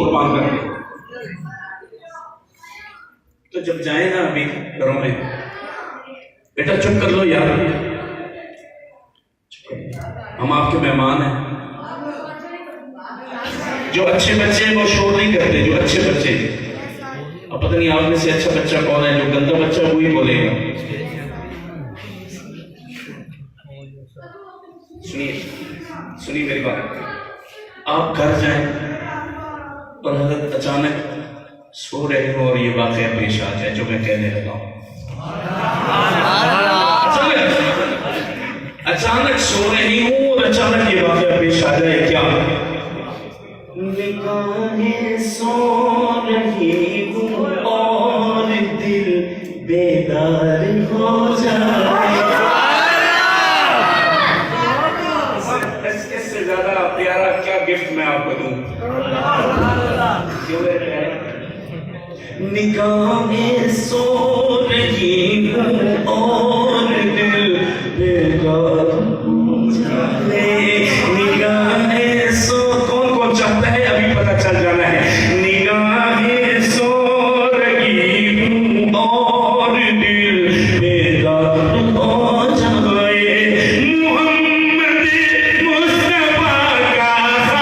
कुर्बान कर दिया। तो जब जाए ना अभी घरों में, बेटा चुप कर लो यार, हम आपके मेहमान हैं। जो अच्छे बच्चे वो शोर नहीं करते, जो अच्छे बच्चे, अब पता नहीं आप में से अच्छा बच्चा कौन है, जो गंदा बच्चा वही बोलेगा। सुनिए सुनिए मेरी बात, आप घर जाएं और हजरत अचानक सो रहे हो और ये वाकया पेश आ जाए जो मैं कहने लगा हूं। अचानक सो रही हूं और अचानक ये वाकया पेश आ जाए, क्या? निगाहें सो रही हूं और दिल बेदार हो जाए। इससे ज्यादा प्यारा क्या गिफ्ट मैं आपको दूं? निगाहें सो रही हूं और दिल बेदार हो जाए। निगाहें सो, कौन कौन चाहता है अभी पता चल जाना है। निगाहें सो रही हूं और दिल बेदार हो जाए। मोहम्मद मुस्तफा का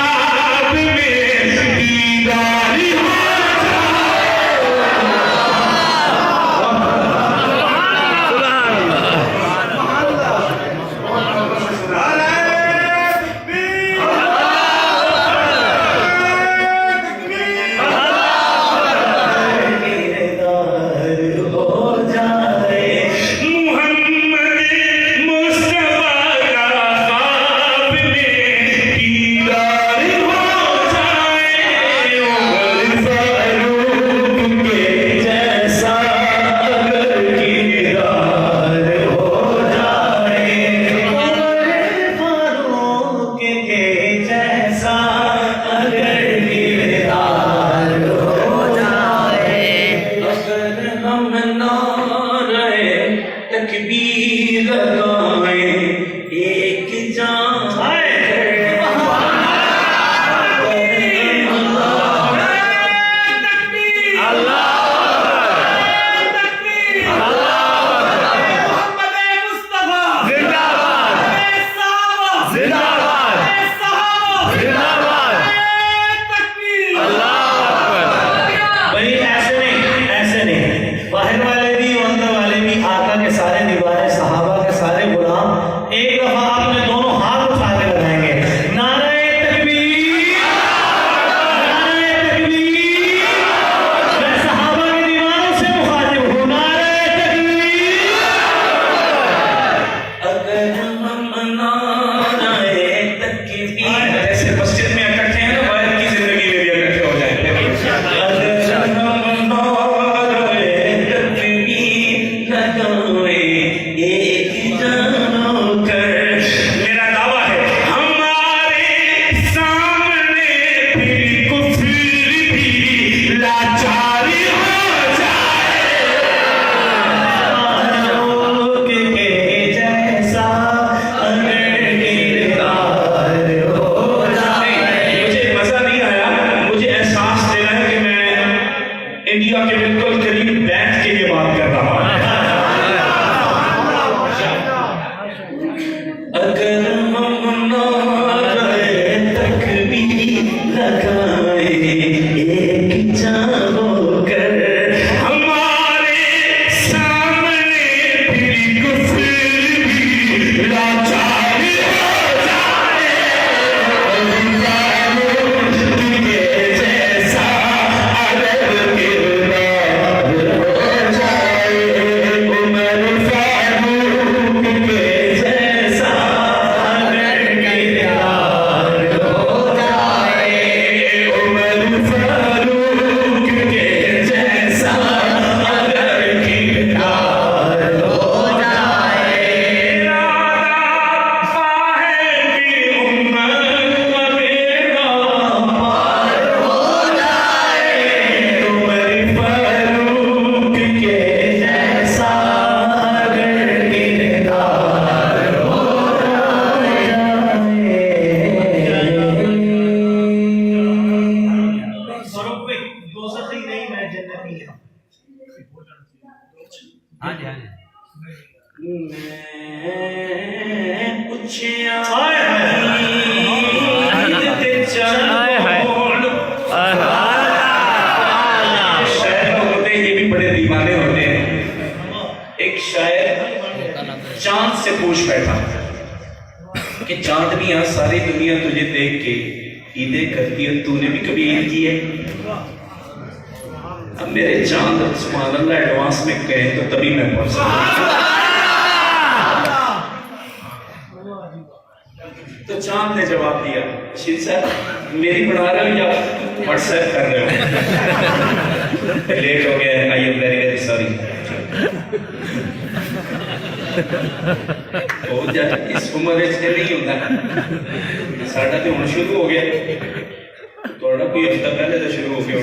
ख्वाब में दीदार हो इंडिया के बिल्कुल करीब बैठ के ये बात कर रहा है। अगर हम नारे तकबीर लगाए एक जान होकर हमारे सामने फिर कुफर भी लाचार हो जाए। तुझे जैसा अरब किरदार हो जाए, उमर फारूक के जैसा अरब किरदार हो जाए, उमर फारूक के स्वरूप में दोज़ख ही नहीं, मैं जन्नती हूं। हाँ जी, हाँ जी। मैं पूछया शायर होते हैं, ये भी बड़े दीवाने होते हैं। एक शायर चांद से पूछ बैठा कि चांद मियां सारी दुनिया तुझे देख के ईदें करती है, तूने भी कभी ईद की है? अब मेरे चांद सुभान अल्लाह एडवांस में कहे तो तभी मैं पहुंच सकता। तो चांद ने जवाब दिया, शीर साहब मेरी बना रहे हो या व्हाट्सएप कर रहे हो? लेट हो गया, I am very very sorry. इस उम्र नहीं होता, साडा तो हुण शुरू हो गया, थोड़ा कोई हफ्ता पहले तो शुरू हो गया।